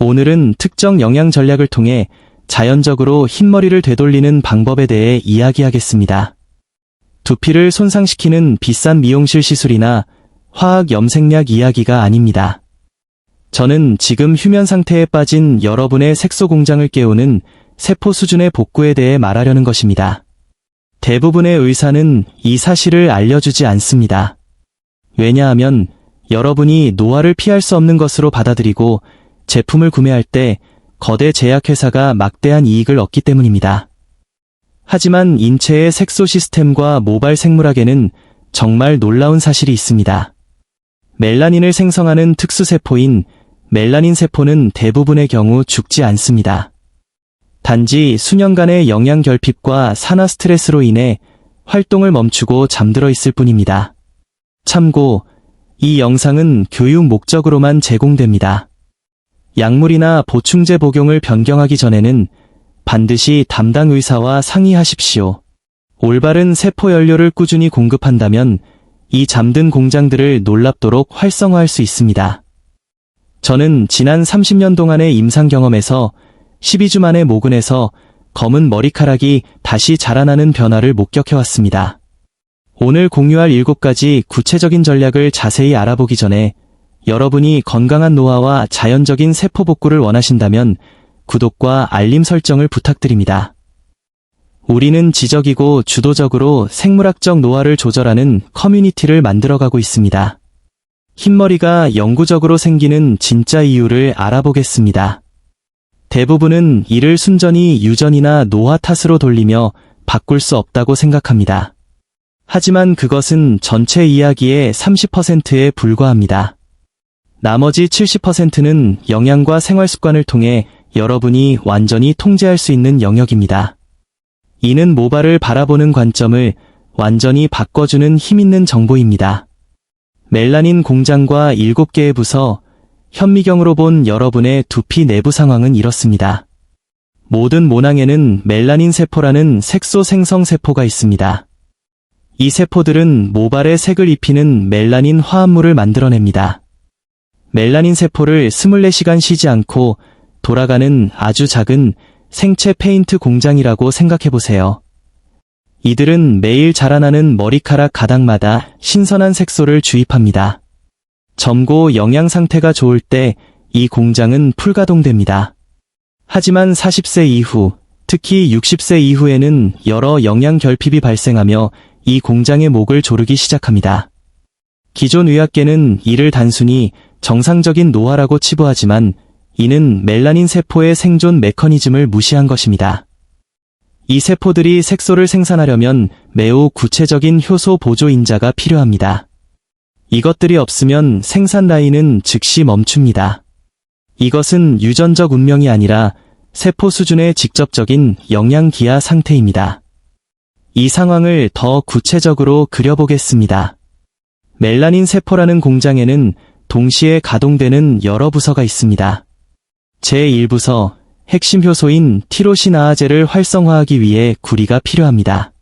오늘은 특정 영양 전략을 통해 자연적으로 흰머리를 되돌리는 방법에 대해 이야기하겠습니다. 두피를 손상시키는 비싼 미용실 시술이나 화학 염색약 이야기가 아닙니다. 저는 지금 휴면 상태에 빠진 여러분의 색소 공장을 깨우는 세포 수준의 복구에 대해 말하려는 것입니다. 대부분의 의사는 이 사실을 알려주지 않습니다. 왜냐하면 여러분이 노화를 피할 수 없는 것으로 받아들이고 제품을 구매할 때 거대 제약회사가 막대한 이익을 얻기 때문입니다. 하지만 인체의 색소 시스템과 모발 생물학에는 정말 놀라운 사실이 있습니다. 멜라닌을 생성하는 특수세포인 멜라닌 세포는 대부분의 경우 죽지 않습니다. 단지 수년간의 영양 결핍과 산화 스트레스로 인해 활동을 멈추고 잠들어 있을 뿐입니다. 참고, 이 영상은 교육 목적으로만 제공됩니다. 약물이나 보충제 복용을 변경하기 전에는 반드시 담당 의사와 상의하십시오. 올바른 세포 연료를 꾸준히 공급한다면 이 잠든 공장들을 놀랍도록 활성화할 수 있습니다. 저는 지난 30년 동안의 임상 경험에서 12주 만에 모근에서 검은 머리카락이 다시 자라나는 변화를 목격해왔습니다. 오늘 공유할 7가지 구체적인 전략을 자세히 알아보기 전에 여러분이 건강한 노화와 자연적인 세포 복구를 원하신다면 구독과 알림 설정을 부탁드립니다. 우리는 지적이고 주도적으로 생물학적 노화를 조절하는 커뮤니티를 만들어가고 있습니다. 흰머리가 영구적으로 생기는 진짜 이유를 알아보겠습니다. 대부분은 이를 순전히 유전이나 노화 탓으로 돌리며 바꿀 수 없다고 생각합니다. 하지만 그것은 전체 이야기의 30%에 불과합니다. 나머지 70%는 영양과 생활 습관을 통해 여러분이 완전히 통제할 수 있는 영역입니다. 이는 모발을 바라보는 관점을 완전히 바꿔주는 힘있는 정보입니다. 멜라닌 공장과 7개의 부서, 현미경으로 본 여러분의 두피 내부 상황은 이렇습니다. 모든 모낭에는 멜라닌 세포라는 색소 생성 세포가 있습니다. 이 세포들은 모발에 색을 입히는 멜라닌 화합물을 만들어냅니다. 멜라닌 세포를 24시간 쉬지 않고 돌아가는 아주 작은 생체 페인트 공장이라고 생각해보세요. 이들은 매일 자라나는 머리카락 가닥마다 신선한 색소를 주입합니다. 젊고 영양 상태가 좋을 때 이 공장은 풀가동됩니다. 하지만 40세 이후, 특히 60세 이후에는 여러 영양 결핍이 발생하며 이 공장의 목을 조르기 시작합니다. 기존 의학계는 이를 단순히 정상적인 노화라고 치부하지만 이는 멜라닌 세포의 생존 메커니즘을 무시한 것입니다. 이 세포들이 색소를 생산하려면 매우 구체적인 효소 보조 인자가 필요합니다. 이것들이 없으면 생산 라인은 즉시 멈춥니다. 이것은 유전적 운명이 아니라 세포 수준의 직접적인 영양 기하 상태입니다. 이 상황을 더 구체적으로 그려보겠습니다. 멜라닌 세포라는 공장에는 동시에 가동되는 여러 부서가 있습니다. 제1부서, 핵심 효소인 티로시나아제를 활성화하기 위해 구리가 필요합니다.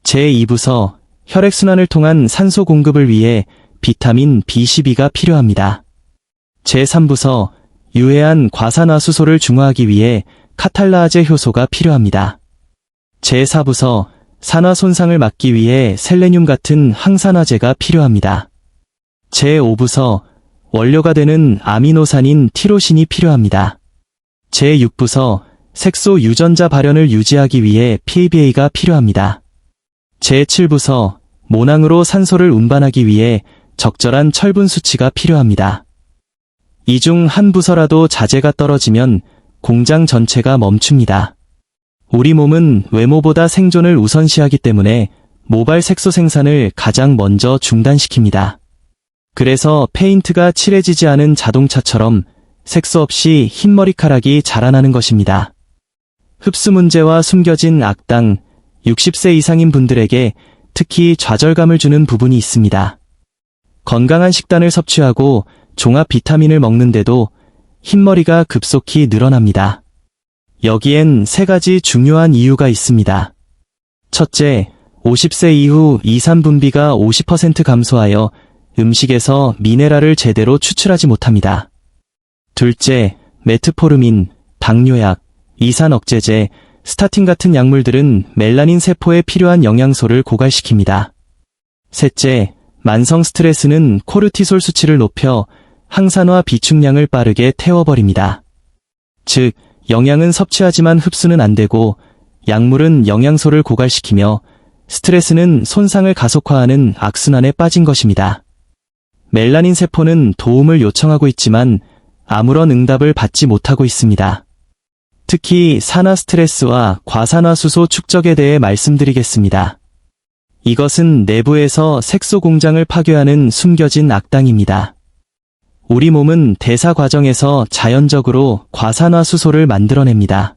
제2부서, 혈액순환을 통한 산소 공급을 위해 비타민 B12가 필요합니다. 제3부서, 유해한 과산화수소를 중화하기 위해 카탈라아제 효소가 필요합니다. 제4부서, 산화 손상을 막기 위해 셀레늄 같은 항산화제가 필요합니다. 제5부서, 원료가 되는 아미노산인 티로신이 필요합니다. 제6부서, 색소 유전자 발현을 유지하기 위해 PABA가 필요합니다. 제7부서, 모낭으로 산소를 운반하기 위해 적절한 철분 수치가 필요합니다. 이 중 한 부서라도 자재가 떨어지면 공장 전체가 멈춥니다. 우리 몸은 외모보다 생존을 우선시하기 때문에 모발 색소 생산을 가장 먼저 중단시킵니다. 그래서 페인트가 칠해지지 않은 자동차처럼 색소 없이 흰 머리카락이 자라나는 것입니다. 흡수 문제와 숨겨진 악당, 60세 이상인 분들에게 특히 좌절감을 주는 부분이 있습니다. 건강한 식단을 섭취하고 종합 비타민을 먹는데도 흰머리가 급속히 늘어납니다. 여기엔 3가지 중요한 이유가 있습니다. 첫째, 50세 이후 이산 분비가 50% 감소하여 음식에서 미네랄을 제대로 추출하지 못합니다. 둘째, 메트포르민, 당뇨약, 이산 억제제, 스타틴 같은 약물들은 멜라닌 세포에 필요한 영양소를 고갈시킵니다. 셋째, 만성 스트레스는 코르티솔 수치를 높여 항산화 비축량을 빠르게 태워버립니다. 즉, 영양은 섭취하지만 흡수는 안 되고 약물은 영양소를 고갈시키며 스트레스는 손상을 가속화하는 악순환에 빠진 것입니다. 멜라닌 세포는 도움을 요청하고 있지만 아무런 응답을 받지 못하고 있습니다. 특히 산화 스트레스와 과산화수소 축적에 대해 말씀드리겠습니다. 이것은 내부에서 색소 공장을 파괴하는 숨겨진 악당입니다. 우리 몸은 대사 과정에서 자연적으로 과산화수소를 만들어냅니다.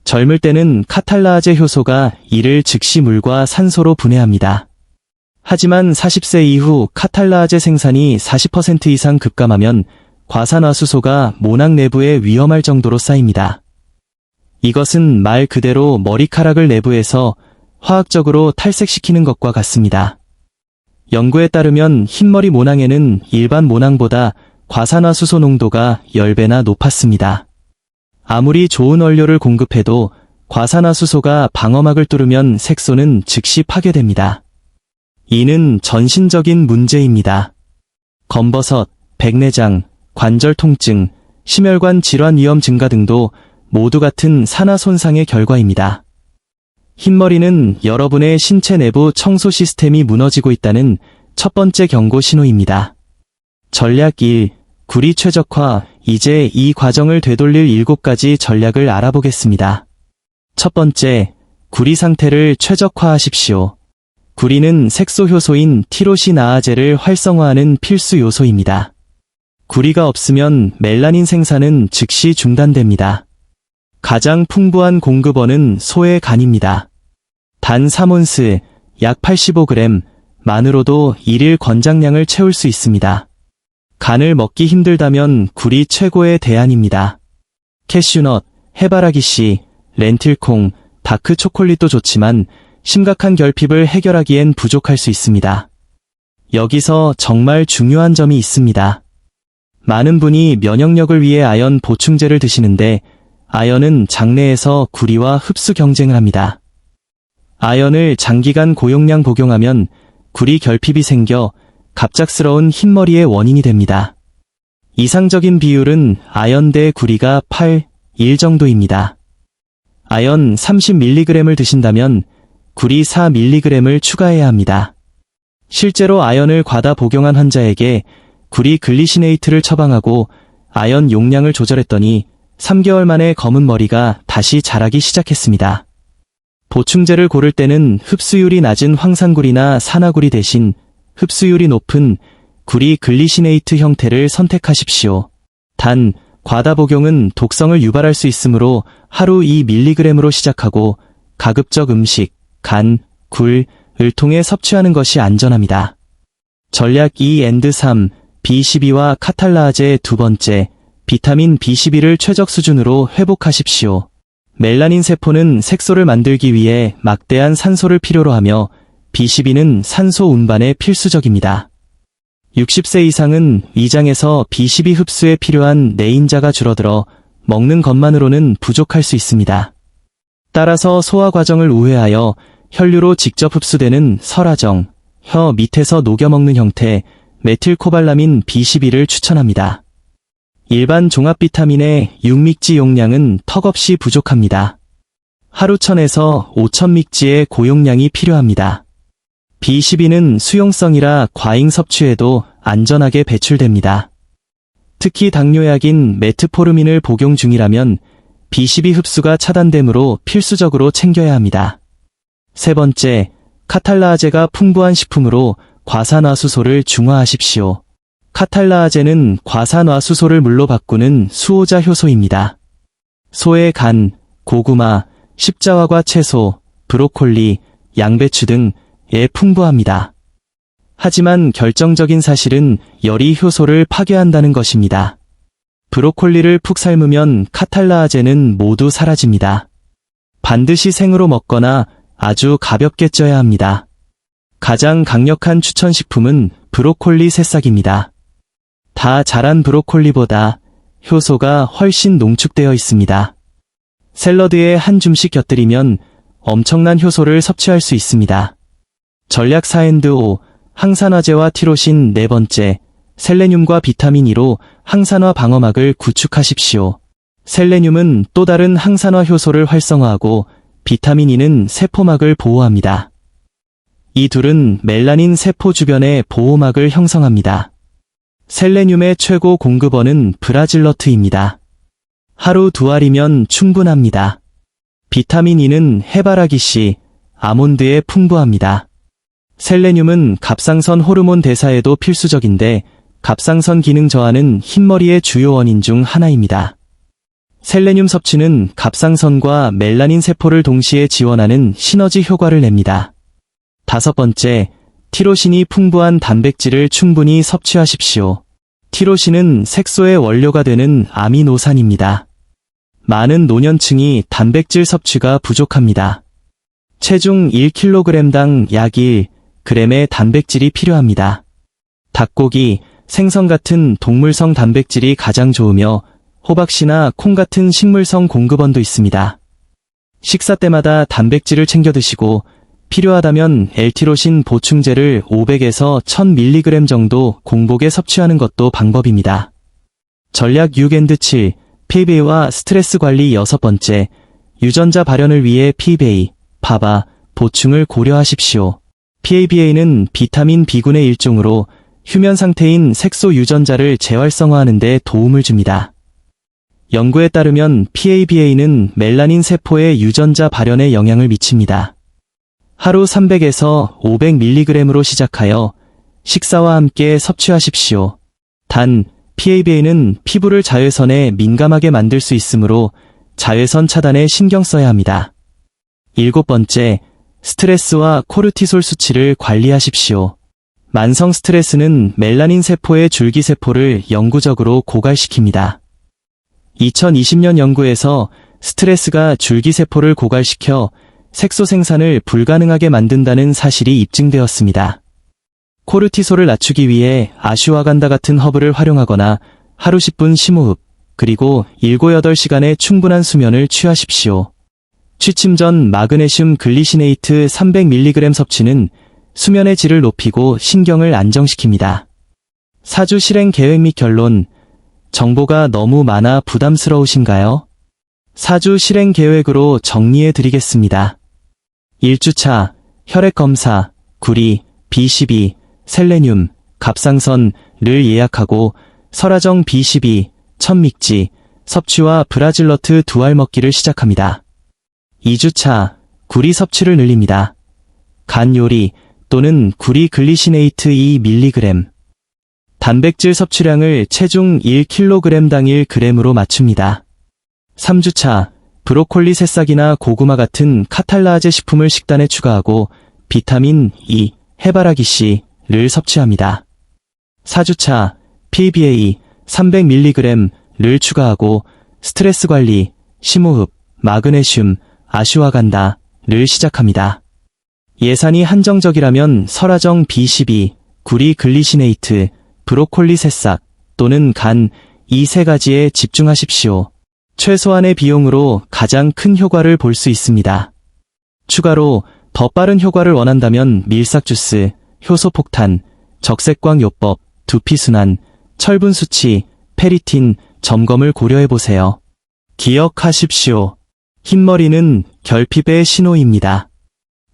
젊을 때는 카탈라아제 효소가 이를 즉시 물과 산소로 분해합니다. 하지만 40세 이후 카탈라아제 생산이 40% 이상 급감하면 과산화수소가 모낭 내부에 위험할 정도로 쌓입니다. 이것은 말 그대로 머리카락을 내부에서 화학적으로 탈색시키는 것과 같습니다. 연구에 따르면 흰머리 모낭에는 일반 모낭보다 과산화수소 농도가 10배나 높았습니다. 아무리 좋은 원료를 공급해도 과산화수소가 방어막을 뚫으면 색소는 즉시 파괴됩니다. 이는 전신적인 문제입니다. 검버섯, 백내장, 관절 통증, 심혈관 질환 위험 증가 등도 모두 같은 산화 손상의 결과입니다. 흰머리는 여러분의 신체 내부 청소 시스템이 무너지고 있다는 첫 번째 경고 신호입니다. 전략 1. 구리 최적화. 이제 이 과정을 되돌릴 7가지 전략을 알아보겠습니다. 첫 번째, 구리 상태를 최적화하십시오. 구리는 색소 효소인 티로시나아제를 활성화하는 필수 요소입니다. 구리가 없으면 멜라닌 생산은 즉시 중단됩니다. 가장 풍부한 공급원은 소의 간입니다. 단 3온스, 약 85g, 만으로도 일일 권장량을 채울 수 있습니다. 간을 먹기 힘들다면 굴이 최고의 대안입니다. 캐슈넛, 해바라기씨, 렌틸콩, 다크 초콜릿도 좋지만 심각한 결핍을 해결하기엔 부족할 수 있습니다. 여기서 정말 중요한 점이 있습니다. 많은 분이 면역력을 위해 아연 보충제를 드시는데 아연은 장내에서 구리와 흡수 경쟁을 합니다. 아연을 장기간 고용량 복용하면 구리 결핍이 생겨 갑작스러운 흰머리의 원인이 됩니다. 이상적인 비율은 아연 대 구리가 8:1 정도입니다. 아연 30mg을 드신다면 구리 4mg을 추가해야 합니다. 실제로 아연을 과다 복용한 환자에게 구리 글리시네이트를 처방하고 아연 용량을 조절했더니 3개월 만에 검은 머리가 다시 자라기 시작했습니다. 보충제를 고를 때는 흡수율이 낮은 황산구리나 산화구리 대신 흡수율이 높은 구리 글리시네이트 형태를 선택하십시오. 단, 과다 복용은 독성을 유발할 수 있으므로 하루 2mg으로 시작하고 가급적 음식, 간, 굴을 통해 섭취하는 것이 안전합니다. 전략 2&3, B12와 카탈라아제. 두 번째, 비타민 B12를 최적 수준으로 회복하십시오. 멜라닌 세포는 색소를 만들기 위해 막대한 산소를 필요로 하며 B12는 산소 운반에 필수적입니다. 60세 이상은 위장에서 B12 흡수에 필요한 내인자가 줄어들어 먹는 것만으로는 부족할 수 있습니다. 따라서 소화 과정을 우회하여 혈류로 직접 흡수되는 설화정, 혀 밑에서 녹여 먹는 형태 메틸코발라민 B12를 추천합니다. 일반 종합 비타민의 6mg 용량은 턱없이 부족합니다. 하루 1000에서 5000mg의 고용량이 필요합니다. B12는 수용성이라 과잉 섭취해도 안전하게 배출됩니다. 특히 당뇨약인 메트포르민을 복용 중이라면 B12 흡수가 차단되므로 필수적으로 챙겨야 합니다. 세 번째, 카탈라아제가 풍부한 식품으로 과산화수소를 중화하십시오. 카탈라아제는 과산화수소를 물로 바꾸는 수호자 효소입니다. 소의 간, 고구마, 십자화과 채소, 브로콜리, 양배추 등에 풍부합니다. 하지만 결정적인 사실은 열이 효소를 파괴한다는 것입니다. 브로콜리를 푹 삶으면 카탈라아제는 모두 사라집니다. 반드시 생으로 먹거나 아주 가볍게 쪄야 합니다. 가장 강력한 추천식품은 브로콜리 새싹입니다. 다 자란 브로콜리보다 효소가 훨씬 농축되어 있습니다. 샐러드에 한 줌씩 곁들이면 엄청난 효소를 섭취할 수 있습니다. 전략 4&5 항산화제와 티로신. 네 번째, 셀레늄과 비타민 E로 항산화 방어막을 구축하십시오. 셀레늄은 또 다른 항산화 효소를 활성화하고 비타민 E는 세포막을 보호합니다. 이 둘은 멜라닌 세포 주변의 보호막을 형성합니다. 셀레늄의 최고 공급원은 브라질러트입니다. 하루 2알이면 충분합니다. 비타민 E는 해바라기 씨, 아몬드에 풍부합니다. 셀레늄은 갑상선 호르몬 대사에도 필수적인데 갑상선 기능 저하는 흰머리의 주요 원인 중 하나입니다. 셀레늄 섭취는 갑상선과 멜라닌 세포를 동시에 지원하는 시너지 효과를 냅니다. 다섯 번째, 티로신이 풍부한 단백질을 충분히 섭취하십시오. 티로신은 색소의 원료가 되는 아미노산입니다. 많은 노년층이 단백질 섭취가 부족합니다. 체중 1kg당 약 1g의 단백질이 필요합니다. 닭고기, 생선 같은 동물성 단백질이 가장 좋으며 호박씨나 콩 같은 식물성 공급원도 있습니다. 식사 때마다 단백질을 챙겨 드시고 필요하다면 L티로신 보충제를 500에서 1000mg 정도 공복에 섭취하는 것도 방법입니다. 전략 6&7 PBA와 스트레스 관리. 여섯 번째, 유전자 발현을 위해 PBA, 파바 보충을 고려하십시오. PABA는 비타민 B군의 일종으로 휴면 상태인 색소 유전자를 재활성화하는 데 도움을 줍니다. 연구에 따르면 PABA는 멜라닌 세포의 유전자 발현에 영향을 미칩니다. 하루 300에서 500mg으로 시작하여 식사와 함께 섭취하십시오. 단, PABA는 피부를 자외선에 민감하게 만들 수 있으므로 자외선 차단에 신경 써야 합니다. 일곱 번째, 스트레스와 코르티솔 수치를 관리하십시오. 만성 스트레스는 멜라닌 세포의 줄기세포를 영구적으로 고갈시킵니다. 2020년 연구에서 스트레스가 줄기세포를 고갈시켜 색소 생산을 불가능하게 만든다는 사실이 입증되었습니다. 코르티솔을 낮추기 위해 아슈와간다 같은 허브를 활용하거나 하루 10분 심호흡, 그리고 7-8시간의 충분한 수면을 취하십시오. 취침 전 마그네슘 글리시네이트 300mg 섭취는 수면의 질을 높이고 신경을 안정시킵니다. 4주 실행 계획 및 결론. 정보가 너무 많아 부담스러우신가요? 4주 실행 계획으로 정리해 드리겠습니다. 1주차, 혈액검사, 구리, B12, 셀레늄, 갑상선을 예약하고 설화정 B12, 천믹지, 섭취와 브라질러트 2알 먹기를 시작합니다. 2주차, 구리 섭취를 늘립니다. 간 요리 또는 구리 글리시네이트 2mg. 단백질 섭취량을 체중 1kg당 1g으로 맞춥니다. 3주차, 브로콜리 새싹이나 고구마 같은 카탈라아제 식품을 식단에 추가하고 비타민 E, 해바라기 씨를 섭취합니다. 4주차, PBA 300mg를 추가하고 스트레스 관리, 심호흡, 마그네슘, 아슈와간다를 시작합니다. 예산이 한정적이라면 설화정 B12, 구리 글리시네이트, 브로콜리 새싹 또는 간 이 세 가지에 집중하십시오. 최소한의 비용으로 가장 큰 효과를 볼 수 있습니다. 추가로 더 빠른 효과를 원한다면 밀싹 주스, 효소 폭탄, 적색광 요법, 두피순환, 철분 수치, 페리틴 점검을 고려해보세요. 기억하십시오. 흰머리는 결핍의 신호입니다.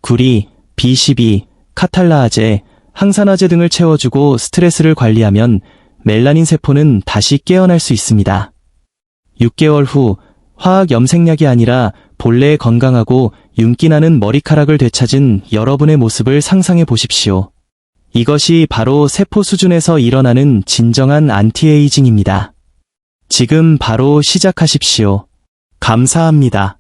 구리, B12, 카탈라아제, 항산화제 등을 채워주고 스트레스를 관리하면 멜라닌 세포는 다시 깨어날 수 있습니다. 6개월 후 화학 염색약이 아니라 본래의 건강하고 윤기나는 머리카락을 되찾은 여러분의 모습을 상상해 보십시오. 이것이 바로 세포 수준에서 일어나는 진정한 안티에이징입니다. 지금 바로 시작하십시오. 감사합니다.